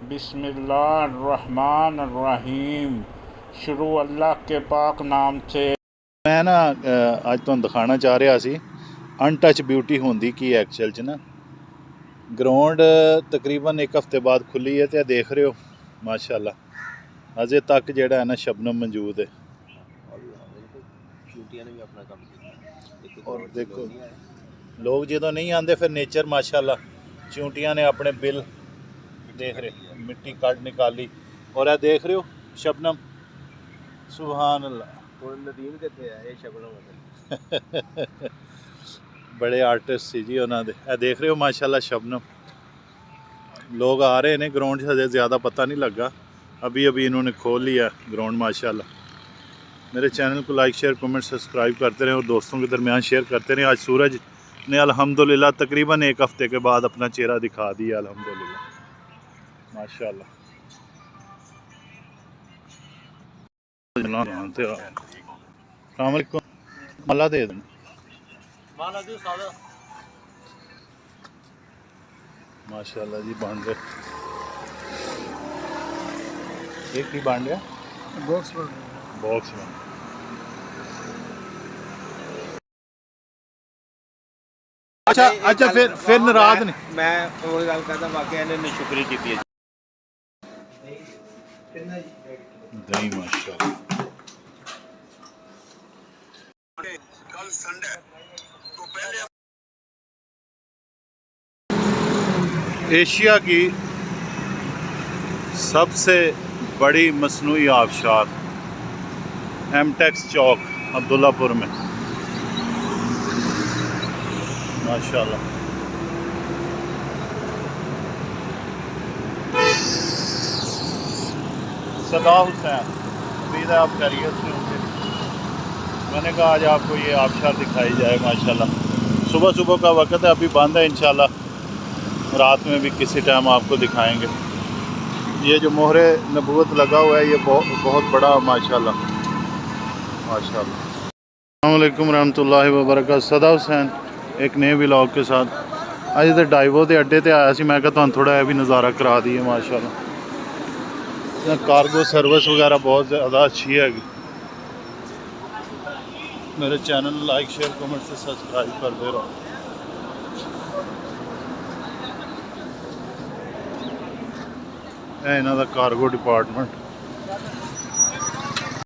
बिस्मिल्लाहिर्रहमानिर्रहीम। शुरू अल्लाह के पाक नाम से। मैं ना अज तुहानूं दिखाना चाह रहा सी अनटच ब्यूटी होंदी की एक्चुअल च ना। ग्राउंड तकरीबन एक हफ्ते बाद खुली है तो देख रहे हो माशाअल्लाह अजे तक जेड़ा है ना शबनम मौजूद है। और देखो लोग जो नहीं आते फिर नेचर माशाअल्लाह चूंटियां ने अपने बिल देख रहे मिट्टी कट निकाली और यह देख रहे हो शबनम सुभान अल्लाह। बड़े आर्टिस्ट सी जी उन्होंने देख रहे हो माशाल्लाह शबनम। लोग आ रहे हैं ग्राउंड से ज़्यादा पता नहीं लगा अभी अभी इन्होंने खोल लिया ग्राउंड माशाल्लाह। मेरे चैनल को लाइक शेयर कमेंट सब्सक्राइब करते रहें और दोस्तों के दरमियान शेयर करते रहें। आज सूरज ने अल्हम्दुलिल्लाह तकरीबन एक हफ़्ते के बाद अपना चेहरा दिखा दिया अल्हम्दुलिल्लाह माशाल्लाह। माला दे दें माशाल्लाह जी बन रहे एक ही बन रहा बॉक्स बन अच्छा अच्छा फिर नाराज नहीं मैं और गल करदा वाकई इन्होंने शुक्री की है दही माशाल्लाह। कल संडे तो पहले एशिया की सबसे बड़ी मसनूई आबशार एमटेक्स चौक अब्दुल्लापुर में माशाल्लाह। सदा हुसैन उम्मीद है आप खैरियत से होंगे। मैंने कहा आज आपको ये आबशार दिखाई जाए माशाल्लाह। सुबह सुबह का वक्त है अभी बंद है इंशाल्लाह रात में भी किसी टाइम आपको दिखाएंगे। ये जो मोहरे नबूवत लगा हुआ है ये बहुत बड़ा माशाल्लाह माशाल्लाह। अस्सलाम वालेकुम रहमतुल्लाहि व बरकातहू। सदा हुसैन एक नए व्लॉग के साथ अज तो डाइवो के अड्डे ते आया सी मैं कहा तुहानूं थोड़ा भी नज़ारा करा दिए माशाल्लाह। कार्गो सर्विस वगैरह बहुत ज़्यादा अच्छी है। मेरे चैनल लाइक शेयर कमेंट से सब्सक्राइब करते रहो। इन्हों का कार्गो डिपार्टमेंट